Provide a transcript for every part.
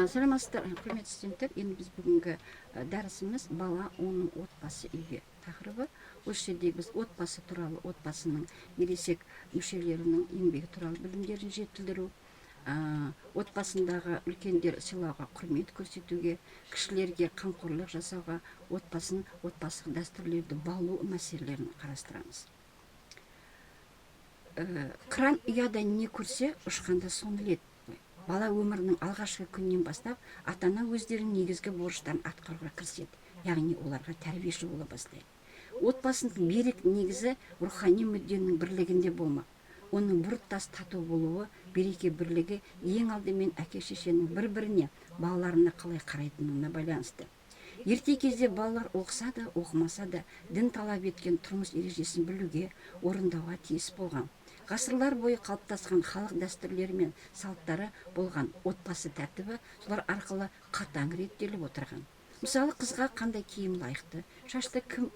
Саламатсыздар, құрметті студенттер. Енді біз бүгінгі дәрісіміз бала, оның отбасы, үйге тақырыбы. Осы жерде біз отбасы туралы, отбасының ересек мүшелерінің еңбегі туралы білімдерін жетілдіру, отбасындағы үлкендер сыйлауға, құрмет көрсетуге, кішілерге қамқорлық жасауға, отбасылық дәстүрлерді бағу мәселелерін қарастырамыз. Қыран ұяда не көрсе, ұшқанда соны біледі. Бала өмірінің алғашқы күннен бастап ата-ана өздерінің негізгі борыштарын атқаруға кіріседі, яғни оларға тәрбиеші бола бастайды. Отбасының берік негізі рухани мүдденің бірлігінде болмақ. Оның бұрыттас тату болуы, береке бірлігі ең алдымен әке-шешенің бір-біріне, балаларына қалай қарайтынына байланысты. Ерте кезде балалар оқыса да, оқымаса да, дін талап еткен тұрмыс ережесін білуге, орындауға тиіс болған. Ғасырлар бойы қалыптасқан халық дәстүрлері мен салттары болған отбасы тәртібі солар арқылы қатаң реттеліп отырған. Мысалы, қызға қандай киім лайықты, шашты кім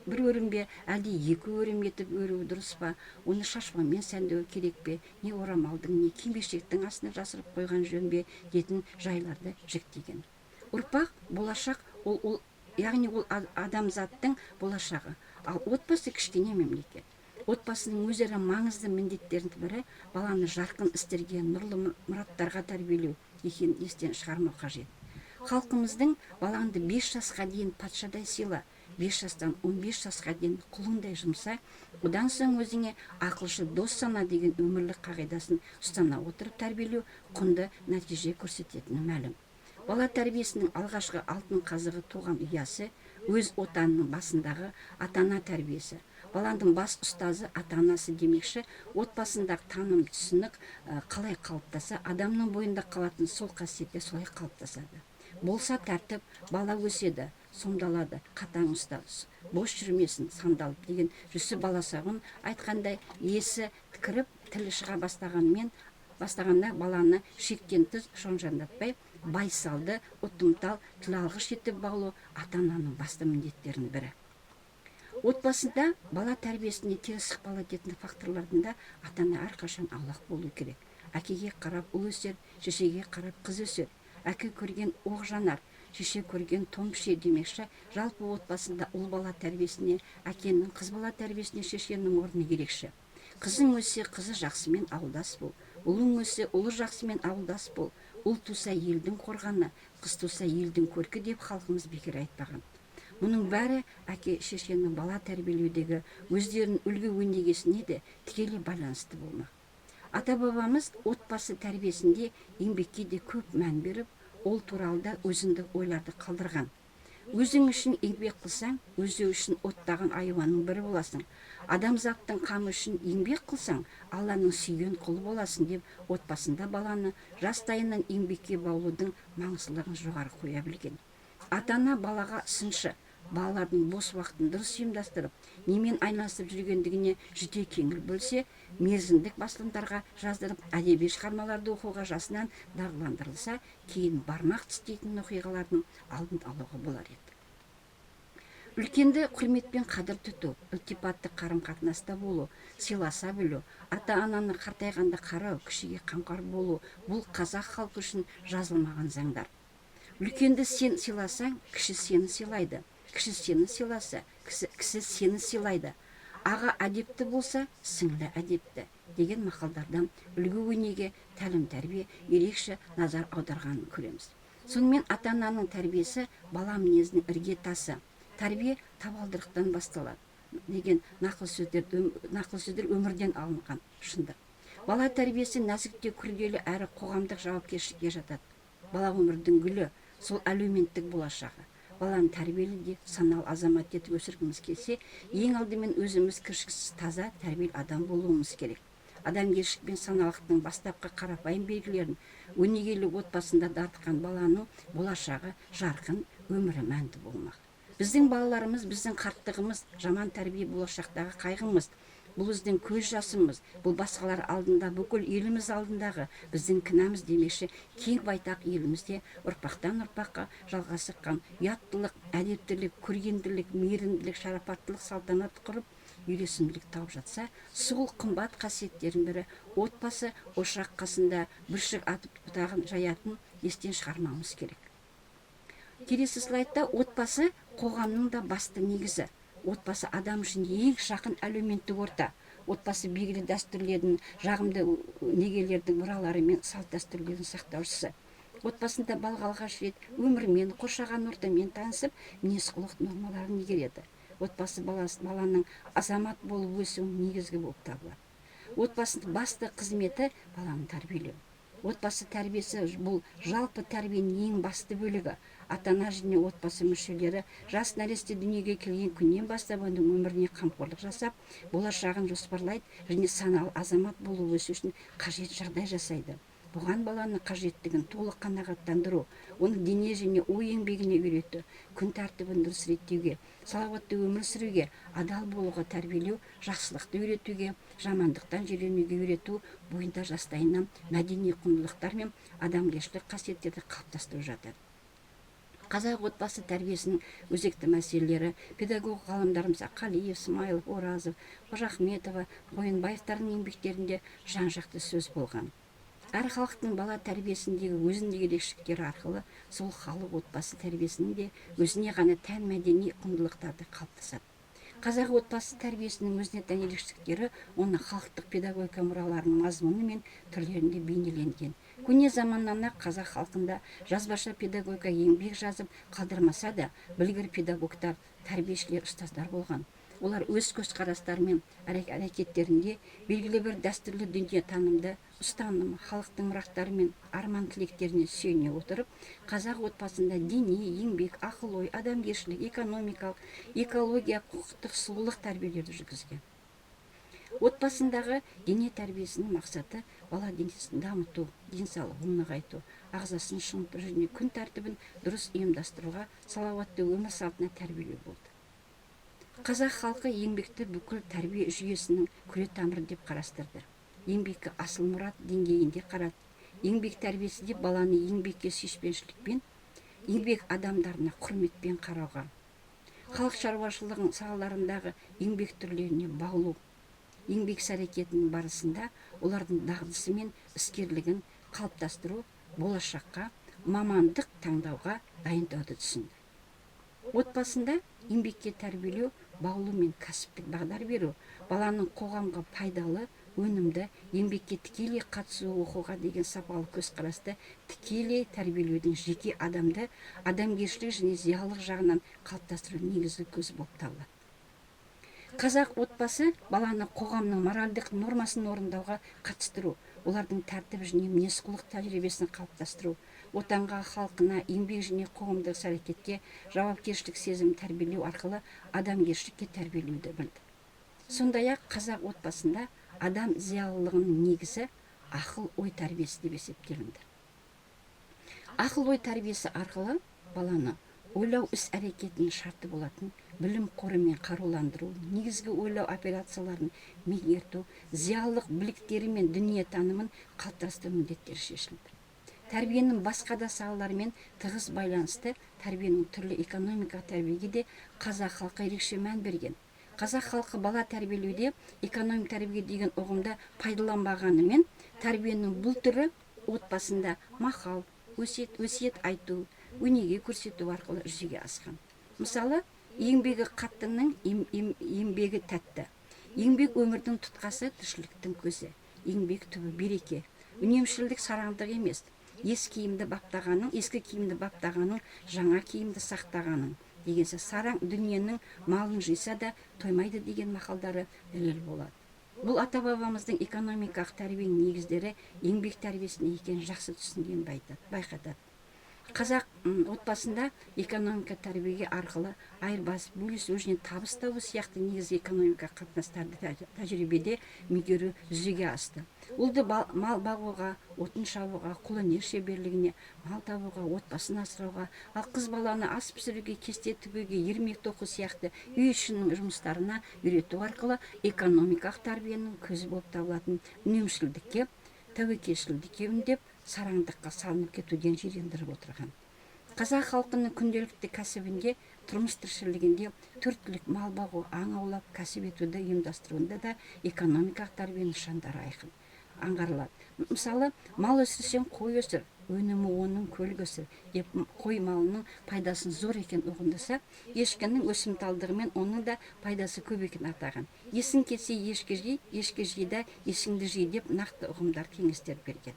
бір өрім бе, әлде екі өрім етіп өруі дұрыс па, оны шашбамен сәндеу керек пе, не орамалдың, не кимешектің астына жасырып қойған жөн бе дейтін жайларды жіктеген. Ұрпақ, болашақ, яғни ол адамзаттың болашағы, ал отбасы кішкене мемлекет. Отбасының өзара маңызды міндеттерінің бірі баланы жарқын істерге, нұрлы мұраттарға тәрбиелеу екенін естен шығармау қажет. Халқымыздың балаңды 5 жасқа дейін патшадай сыйла, 5 жастан 15 жасқа дейін құлыңдай жұмса, одан соң өзіңе ақылшы дос сана деген өмірлік қағидасын ұстана отырып тәрбиелеу құнды нәтиже көрсететіні мәлім. Бала тәрбиесінің алғашқы алтын қазығы туған ұясы, өз отанының басындағы ата-ана тәрбиесі. Баланың бас ұстазы ата-анасы демекші, отбасындағы таным түсінік қалай қалыптаса, адамның бойында қалатын сол қасиетте солай қалыптасады. Болса тәртіп, бала өседі, сомдалады, қатаң ұстаз, бос жүрмесін, сандалып деген Жүсіп баласағұн айтқандай, есі кіріп, тілі шыға бастағанда баланы шектен тыс шонжандатпай, байсалды, ұттымтал, тілалғыш етіп бағу ата-ананың басты міндеттерінің бірі. Отбасында бала тәрбиесіне теріс ықпал ететін факторлардың да ата-ана әрқашан аулақ болу керек. Әкеге қарап ұл өсер, шешеге қарап қыз өсер. Әке көрген оқ жанар, шеше көрген том пішер демекші, жалпы отбасында ұл бала тәрбиесіне, әкенің қыз бала тәрбиесіне шешенің орны ерекше. Қызың өссе, қызы жақсымен ауылдас бол. Ұлың өссе, ұлы жақсымен ауылдас бол. Ұл туса елдің қорғаны, қыз туса елдің көркі деп халқымыз бекер айтпаған. Мұның бәрі әке шешенің бала тәрбиелеудегі өздерінің үлгі өнегесіне де тікелей байланысты болмақ. Ата-бабамыз отбасы тәрбиесінде еңбекке де көп мән беріп, ол туралы да өзіндік ойларды қалдырған. Өзің үшін еңбек қылсаң, өзі үшін оттаған айуанның бірі боласың. Адамзаттың қамы үшін еңбек қылсаң, Алланың сүйген құлы боласың деп отбасында баланы жастайынан еңбекке баулудың маңыздылығын жоғары қоя білген. Ата-ана балаға сыншы, балалардың бос уақытын дұрыс ұйымдастырып, немен айналысып жүргендігіне жете кеңіл бөлсе, мерзімдік басылымдарға жаздырып, әдеби шығармаларды оқуға жасынан дағдыландырылса, кейін бармақ тістейтін оқиғалардың алдын алуға болар еді. Үлкенді құрметпен қадір тұту, ілтипатты қарым-қатынаста болу, сыйласа білу, ата-ананы қартайғанда қарау, кішіге қамқор болу, бұл қазақ халқы үшін жазылмаған заңдар. Үлкенді сен сыйласаң, кіші сені сыйлайды. Кіші сені сыйласа, кісі сені сыйлайды. Аға әдепті болса, сіңлі әдепті деген мақалдардан үлгі өнеге, тәлім тәрбие ерекше назар аударғанын көреміз. Сонымен ата-ананың тәрбиесі бала мінезінің іргетасы. Тәрбие табалдырықтан басталады деген нақыл сөздер өмірден алынған шындық. Бала тәрбиесі нәзікте күрделі әрі қоғамдық жауапкершілікке жатады. Бала өмірдің гүлі, сол әлеуметтік болашағы. Баланы тәрбиелі де саналы азамат етіп өсіргіміз келсе, ең алдымен өзіміз кіршіксіз таза тәрбиелі адам болуымыз керек. Адамгершілік пен саналықтың бастапқы қарапайым белгілерін өнегелі отбасында дарытқан баланың болашағы жарқын, өмірі мәнді болмақ. Біздің балаларымыз, біздің қарттығымыз, жаман тәрбие болашақтағы қайғымыз. Бұл біздің көз жасымыз, бұл басқалар алдында, бүкіл еліміз алдындағы біздің кінәміз демекші, кең байтақ елімізде ұрпақтан ұрпаққа жалғасқан ұяттылық, әдептілік, көргенділік, мейірімділік, шарапаттылық салтанат құрып, үйлесімділік тауып жатса, сол қымбат қасиеттердің бірі отбасы ошақ қасында бүршік атып бұтағын жаятын естен шығармауымыз керек. Келесі слайдта отбасы қоғамның да басты негізі. Отбасы адам үшін ең жақын әлеуметтік орта. Отбасы белгілі дәстүрлердің, жағымды негелердің мұралары мен салт дәстүрлердің сақтаушысы. Отбасында бала алғаш рет өмірмен, қоршаған ортамен танысып, мінез-құлық нормаларын игереді. Отбасы баланың азамат болып өсуінің негізгі болып табылады. Отбасының басты қызметі баланы тәрбиелеу. Отбасы тәрбиесі бұл жалпы тәрбиенің ең басты бөлігі. Ата-ана және отбасы мүшелері жас нәресте дүниеге келген күннен бастап оның өміріне қамқорлық жасап, болашағын жоспарлайды және саналы азамат болып өсу үшін қажет жағдай жасайды. Бұған баланың қажеттігін толық қанағаттандыру, оны дене және ой еңбегіне үйрету, күн тәртібін дұрыс реттеуге, салауатты өмір сүруге, адал болуға тәрбиелеу, жақсылықты үйретуге, жамандықтан жиренуге үйрету бойында жастайынан мәдени құндылықтар мен адамгершілік қасиеттерді қалыптастыру жатады. Қазақ отбасы тәрбиесінің өзекті мәселелері педагог ғалымдарымыз Қалиев, Смайылов, Оразов, Қожахметова, Қойынбаевтардың еңбектерінде жан-жақты сөз болған. Әр халықтың бала тәрбиесіндегі өзіндегі ерекшеліктері арқылы сол халық отбасы тәрбиесінің де өзіне ғана тән мәдени құндылықтарды қалыптасады. Қазақ отбасы тәрбиесінің өзіне тән ерекшеліктері оны халықтық педагогика мұраларының мазмұны мен түрлерінде бейнеленген. Көне заманнан ақ қазақ халқында жазбаша педагогика еңбек жазып қалдырмаса да, білгір педагогтар, тәрбиешілер, ұстаздар болған. Олар өз көзқарастары мен әрекеттерінде белгілі бір дәстүрлі дүние танымды, ұстаным, халықтың мұраттары мен арман тілектеріне сүйене отырып, қазақ отбасында діни, еңбек, ақыл-ой, адамгершілік, экономикалық, экология, құқықтық, сұлулық тәрбиелерді жүргізген. Отбасындағы дене тәрбиесінің мақсаты бала денесін дамыту, денсаулығын нығайту, ағзасын шынықтыру және күн тәртібін дұрыс ұйымдастыруға, салауатты өмір салтына тәрбиелеу болды. Қазақ халқы еңбекті бүкіл тәрбие жүйесінің күре тамыры деп қарастырды. Еңбекке асыл мұрат деңгейінде қарады. Еңбек тәрбиесі де баланы еңбекке сүйіспеншілікпен, еңбек адамдарына құрметпен қарауға, халық шаруашылығының салаларындағы еңбек түрлеріне баулу, еңбек іс-әрекетінің барысында олардың дағдысы мен іскерлігін қалыптастыру, болашаққа мамандық таңдауға дайындауды түсінді. Отбасында еңбекке тәрбиелеу, баулу мен кәсіптік бағдар беру, баланың қоғамға пайдалы, өнімді, еңбекке тікелей қатысу, оқуға деген сапалы көзқарасты тікелей тәрбиелеудің жеке адамды адамгершілік және зиялылық жағынан қалыптастыру негізгі көзі болып табылады. Қазақ отбасы баланы қоғамның моральдық нормасын орындауға қатыстыру, олардың тәртіп және мінез-құлық тәжірибесін қалыптастыру, отанға, халқына, еңбек және қоғамдық іс-әрекетке жауапкершілік сезімін тәрбиелеу арқылы адамгершілікке тәрбиелеуді білді. Сондай-ақ қазақ отбасында адам зиялылығының негізі ақыл-ой тәрбиесі деп есептелінді. Ақыл-ой тәрбиесі арқылы баланы ойлау іс-әрекетінің шарты болатын білім қорымен қаруландыру, негізгі ойлау операцияларын меңгерту, зиялылық біліктері мен дүние танымын қалыптастыру міндеттері шешілді. Тәрбиенің басқа да салаларымен тығыз байланысты тәрбиенің түрлі экономикалық тәрбиеге де қазақ халқы ерекше мән берген. Қазақ халқы бала тәрбиелеуде экономик тәрбие деген ұғымды пайдаланбағанымен, тәрбиенің бұл түрі отбасында мақал, өсиет айту, өнеге көрсету арқылы жүзеге асқан. Мысалы, еңбегі қаттының еңбегі тәтті. Еңбек өмірдің тұтқасы, тіршіліктің көзі. Еңбек түбі береке. Үнемшілдік сараңдық емес. Ескі киімді баптағаның, жаңа киімді сақтағаның. Дегенсе, сараң дүниенің малын жиса да тоймайды деген мақалдары дәлел болады. Бұл ата-бабамыздың экономикалық тәрбиенің негіздері еңбек тәрбиесінде екенін жақсы түсінген байқатады. Қазақ отбасында экономика тәрбиеге арқылы айырбас, бөлісу және табыс табу сияқты негізгі экономика қатынастарды тәжірибеде меңгеру жүзеге асты. Ұлды мал бағуға, отын шабуға, қолөнер шеберлігіне, мал табуға, отбасын асырауға, ал қыз баланы ас пісіруге, кесте тігуге, ермек тоқу сияқты үй ішінің жұмыстарына үйрету арқылы экономикалық тәрбиенің көзі болып табылатын үнемшілдікке, тәуекелшілдікке үндеп, сараңдыққа салынып кетуден жирендіріп отырған. Қазақ халқының күнделікті кәсібінде, тұрмыс тіршілігінде төрт-түлік мал бағу, аң аулап, кәсіп етуді ұйымдастыруында да экономикалық тәрбие нышандары айқын аңғарылады. Мысалы, мал өсірсең қой өсір, өнімі оның көлгісі деп қой малының пайдасын зор екен ұғындаса, ешкінің өсімталдығы мен оның да пайдасы көп екен атаған. Есің кетсе ешкі жейда есіңді жей деп нақты ұғымдар кеңестер берген.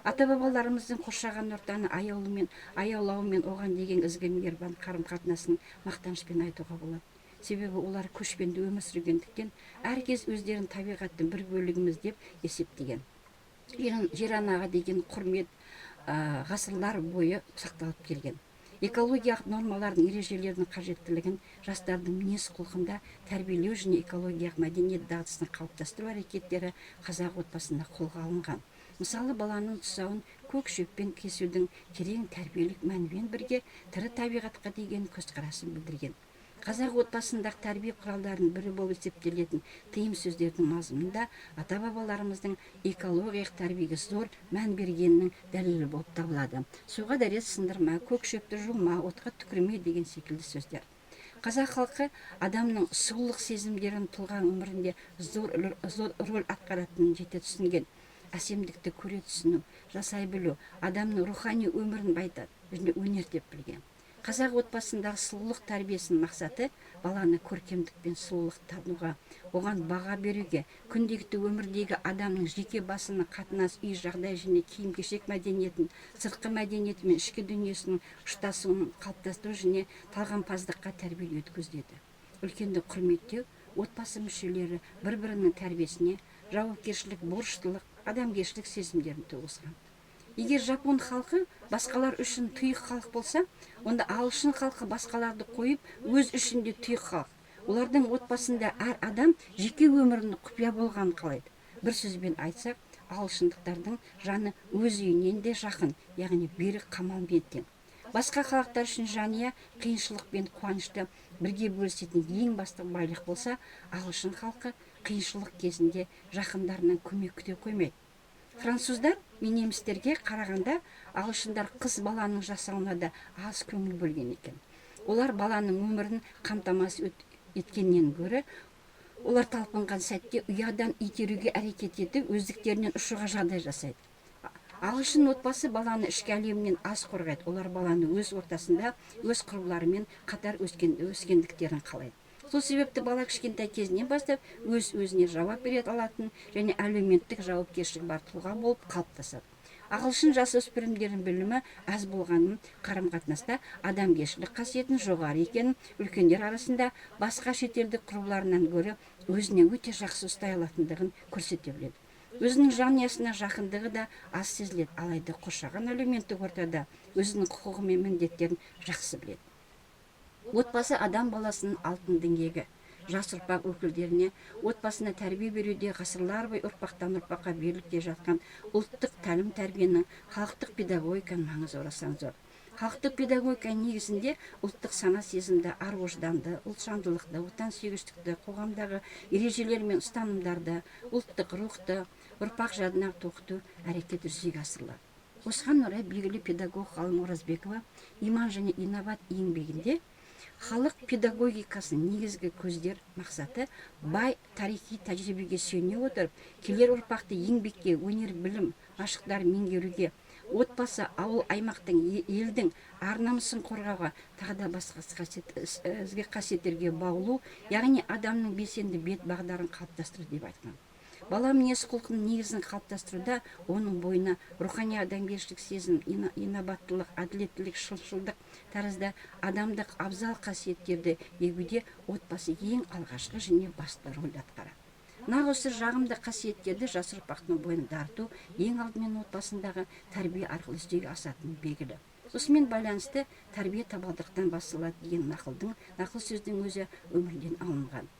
Ата бабаларымыздың қоршаған ортаны аяулауымен оған деген ізгі мейірбан қарым-қатынасын мақтанышпен айтуға болады. Себебі олар көшпенді өмір сүргендіктен әркез өздерін табиғаттың бір бөлігіміз деп есептеген. Жер анаға деген құрмет ғасырлар бойы сақталып келген. Экологиялық нормалардың ережелердің қажеттілігін жастардың мінез құлқында тәрбиелеу және экологиялық мәдениет дағдысын қалыптастыру әрекеттері қазақ отбасында қолға алынған. Мысалы, баланың тұсауын көк шөппен кесудің терең тәрбиелік мәнімен бірге тірі табиғатқа деген көзқарасын білдірген. Қазақ отбасындағы тәрбие құралдарының бірі болып есептелетін тыйым сөздердің мазмұнында ата-бабаларымыздың экологиялық тәрбиеге зор мән бергенінің дәлелі болып табылады. Суға дәрет сындырма, көк шөпті жума, отқа түкірме деген секілді сөздер. Қазақ халқы адамның сұлулық сезімдерін тұлға өмірінде зор рөл атқаратынын жете түсінген. Әсемдікті көре түсіну, жасай білу, адамның рухани өмірін байытады және өнер деп білген. Қазақ отбасындағы сұлулық тәрбиесінің мақсаты баланы көркемдік пен сұлулық тануға, оған баға беруге, күнделікті өмірдегі адамның жеке басының қатынас, үй жағдай және киім-кешек мәдениетін, сыртқы мәдениеті мен ішкі дүниесінің ұштасуын қалыптастыру және талғампаздыққа тәрбиелеуді көздеді. Үлкенді құрметтеу, отбасы мүшелері бір-бірінің тәрбиесіне жауапкершілік, борыштылық, адамгершілік сезімдерін туғызған. Егер жапон халқы басқалар үшін тұйық халық болса, онда ағылшын халқы басқаларды қойып, өз ішінде тұйық халық. Олардың отбасында әр адам жеке өмірінің құпия болғанын қалайды. Бір сөзбен айтсақ, ағылшындықтардың жаны өз үйінен де жақын, яғни берік қамалмен тең. Басқа халықтар үшін жанұя қиыншылық пен қуанышты бірге бөлісетін ең басты байлық болса, ағылшын халқы қиыншылық кезінде жақындарынан көмек күте қоймайды. Француздар мен немістерге қарағанда ағылшындар қыз баланың жасауына да аз көңіл бөлген екен. Олар баланың өмірін қамтамасыз еткеннен гөрі, олар талпынған сәтте ұядан итеруге әрекет етіп, өздіктерінен ұшуға жағдай жасайды. Ағылшын отбасы баланы ішкі әлемінен аз қорғайды. Олар баланы өз ортасында, өз құрбыларымен қатар өскендіктерін қалайды. Сол себепті бала кішкентай кезінен бастап өз-өзіне жауап бере алатын және әлеуметтік жауапкершілігі бар тұлға болып қалыптасады. Ағылшын жасөспірімдердің білімі аз болғанын, қарым-қатынаста адамгершілік қасиетін жоғары екенін, үлкендер арасында басқа шетелдік құрбыларынан гөрі өзіне өте жақсы ұстай алатындығын көрсете біледі. Өзінің жанұясына жақындығы да аз сезіледі, алайда қоршаған әлеуметтік ортада өзінің құқығы мен міндеттерін жақсы біледі. Отбасы адам баласының алтын діңгегі. Жас ұрпақ өкілдеріне отбасына тәрбие беруде ғасырлар бойы ұрпақтан ұрпаққа беріліп келе жатқан ұлттық тәлім-тәрбиенің халықтық педагогиканың маңызы орасан зор. Халықтық педагогика негізінде ұлттық сана сезімді, ар-ожданды, ұлтжандылықты, отансүйгіштікті, қоғамдағы ережелер мен ұстанымдарды, ұлттық рухты ұрпақ жадына тоқыту әрекеті жүзеге асырылады. Осыған орай белгілі педагог ғалым Оразбекова иман және инабат еңбегінде халық педагогикасының негізгі көздер мақсаты бай тарихи тәжірибеге сүйене отырып, келер ұрпақты еңбекке, өнер, білім, машықтар меңгеруге, отбасы, ауыл, аймақтың, елдің ар-намысын қорғауға, тағы да басқа ізгі қасиеттерге баулу, яғни адамның белсенді бет бағдарын қалыптастыру деп айтқан. Бала мінез құлқының негізін қалыптастыруда оның бойына рухани адамгершілік сезім, инабаттылық, әділеттілік, шыншылдық тәрізді адамдық абзал қасиеттерді егуде отбасы ең алғашқы және басты рөл атқарады. Нақ осы жағымды қасиеттерді жас ұрпақтың бойына дарыту ең алдымен отбасындағы тәрбие арқылы жүзеге асатыны белгілі. Осымен байланысты тәрбие табалдырықтан басталады деген нақыл сөздің өзі өмірден алынған.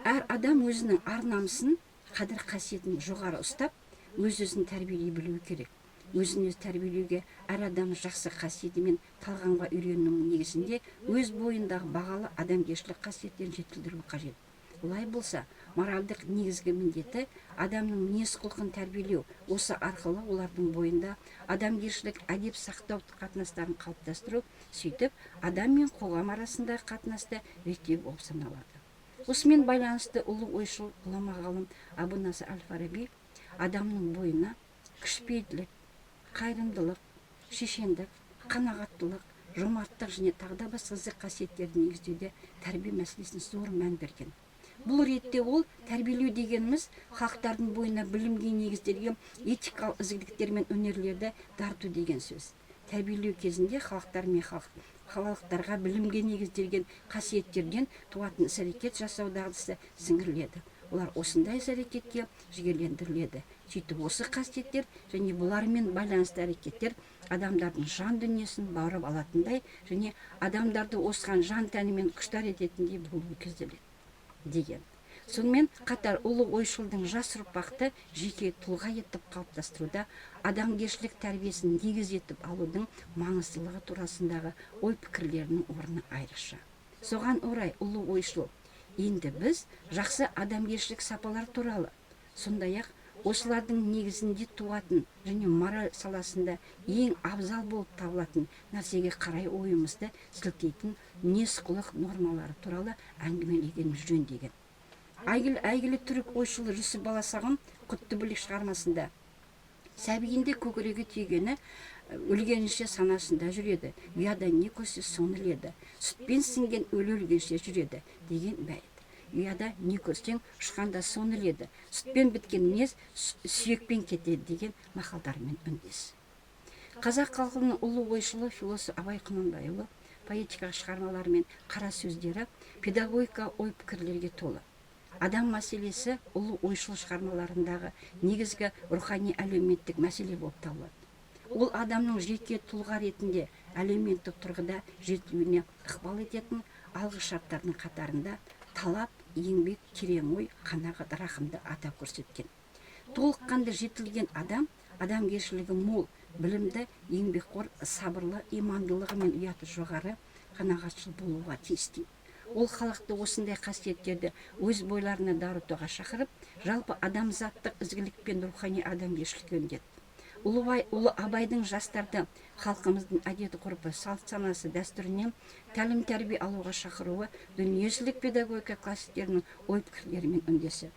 Әр адам өзінің ар-намысын, қадір қасиетін жоғары ұстап, өз-өзін тәрбиелей білуі керек. Өзін-өз тәрбиелеуге әр адам жақсы қасиеті мен талғамға үйренуінің негізінде өз бойындағы бағалы адамгершілік қасиеттерін жетілдіру қажет. Олай болса, моральдық негізгі міндеті адамның мінез құлқын тәрбиелеу. Осы арқылы олардың бойында адамгершілік, әдеп сақтау қатынастарын қалыптастыру, сөйтіп адам мен қоғам арасындағы қатынасты реттеу болып саналады. Осымен байланысты ұлы ойшыл ғұлама ғалым Абу Насыр әл-Фараби адамның бойына кішіпейілділік, қайырымдылық, шешендік, қанағаттылық, жомарттық және тағы да басқа қасиеттерді негіздеуде тәрбие мәселесіне зор мән берген. Бұл ретте ол тәрбиелеу дегеніміз халықтардың бойына білімге негізделген этикалық ізгіліктер мен өнерлерді дарыту деген сөз. Тәрбиелеу кезінде халықтар мен халықтарға білімге негізделген қасиеттерден туатын іс-әрекет жасау дағдысы сіңіріледі. Олар осындай іс-әрекетке жігерлендіріледі. Сөйтіп осы қасиеттер және бұлармен байланысты әрекеттер адамдардың жан дүниесін баурап алатындай және адамдарды осыған жан тәнімен құштар ететіндей болуы көзделеді деген. Сонымен қатар ұлы ойшылдың жас ұрпақты жеке тұлға етіп қалыптастыруда адамгершілік тәрбиесін негіз етіп алудың маңыздылығы турасындағы ой пікірлерінің орны айрықша. Соған орай ұлы ойшыл: енді біз жақсы адамгершілік сапалар туралы, сондай-ақ осылардың негізінде туатын және мораль саласында ең абзал болып табылатын нәрсеге қарай ойымызды сілтейтін мінез-құлық нормалары туралы әңгімелегеніміз жөн деген. Әйгілі түрік ойшыл Жүсіп Баласағұн Құттыбілік шығармасында сәбиінде көкірегі түйгені өлгенше санасында жүреді, ұяда не көрсе соны іледі, сүтпен сіңген өлі өлгенше жүреді деген бәйт. Ұяда не көрсең ұшқанда соны іледі, сүтпен біткен мінез сүйекпен кетеді деген мақалдармен үндес. Қазақ халқының ұлы ойшылы философ Абай Құнанбайұлы поэтика шығармалары мен қара сөздері педагогика ой пікірлерге толы. Адам мәселесі ұлы ойшыл шығармаларындағы негізгі рухани әлеуметтік мәселе болып табылады. Ол адамның жеке тұлға ретінде әлеуметтік тұрғыда жетілуіне ықпал ететін алғы шарттардың қатарында талап, еңбек, терең ой, қанағат, рахымды атап көрсеткен. Толыққанды жетілген адам адамгершілігі мол, білімді, еңбекқор, сабырлы, имандылығы мен ұяты жоғары, қанағатшыл болуға тиіс дейді. Ол халықты осындай қасиеттерді өз бойларына дарытуға шақырып, жалпы адамзаттық ізгілік пен рухани адамгершілікке үндеді. Ұлы Абайдың жастарды халқымыздың әдет-ғұрпы, салт-санасы, дәстүрінен тәлім-тәрбие алуға шақыруы дүниежүзілік педагогика классиктерінің ой пікірлерімен үндесі.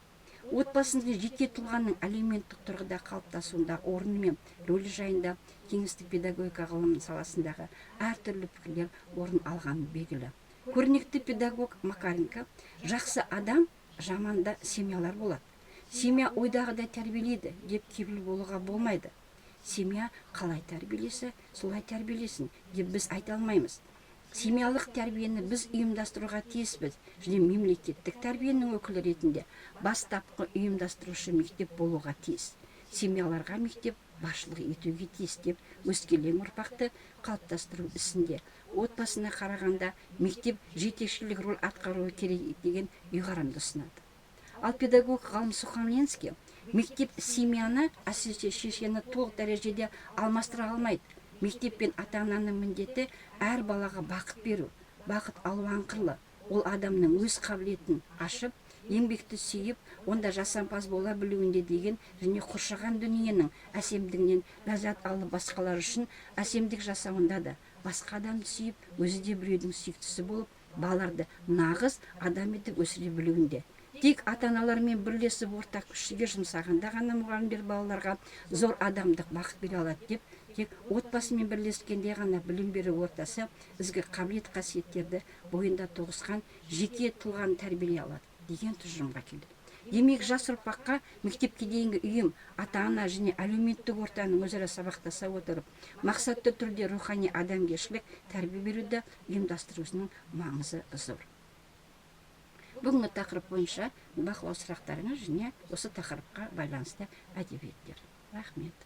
Отбасында жеке тұлғаның әлеуметтік тұрғыда қалыптасуында орны мен рөлі жайында кеңестік педагогика ғылымының саласындағы әртүрлі пікірлер орын алғаны белгілі. Көрнекті педагог Макаренко: жақсы адам жаманда семьялар болады. Семья ойдағыдай тәрбиелейді деп кепіл болуға болмайды. Семья қалай тәрбиелесе, солай тәрбиелесін деп біз айта алмаймыз. Семьялық тәрбиені біз ұйымдастыруға тиіспіз және мемлекеттік тәрбиенің өкілі ретінде бастапқы ұйымдастырушы мектеп болуға тиіс. Семьяларға мектеп басшылық етуге тиіс деп өскелең ұрпақты қалыптастыру ісінде отбасына қарағанда мектеп жетекшілік рөл атқаруы керек деген ұйғарымды ұсынады. Ал педагог ғалым Сухомлинский: мектеп семьяны, әсіресе шешені толық дәрежеде алмастыра алмайды. Мектеп пен ата-ананың міндеті әр балаға бақыт беру. Бақыт алуан қырлы. Ол адамның өз қабілетін ашып, еңбекті сүйіп, онда жасампаз бола білуінде деген және қоршаған дүниенің әсемдігінен ләззат алып басқалар үшін әсемдік жасауында да басқа адамды сүйіп, өзі де біреудің сүйіктісі болып, балаларды нағыз адам етіп өсіре білуінде. Тек ата-аналармен бірлесіп ортақ күшіге жұмсағанда ғана мұғалімдер балаларға зор адамдық бақыт бере алады деп, тек отбасымен бірлескенде ғана білім беру ортасы ізгі қабілет қасиеттерді бойында тоғысқан жеке тұлғаны тәрбиелей алады деген тұжырымға келді. Демек, жас ұрпаққа мектепке дейінгі ұйым, ата-ана және әлеуметтік ортаның өзара сабақтаса отырып, мақсатты түрде рухани адамгершілік тәрбие беруді ұйымдастырусының маңызы зор. Бүгінгі тақырып бойынша бақылау сұрақтарыңыз және осы тақырыпқа байланысты әдебиеттер. Рахмет.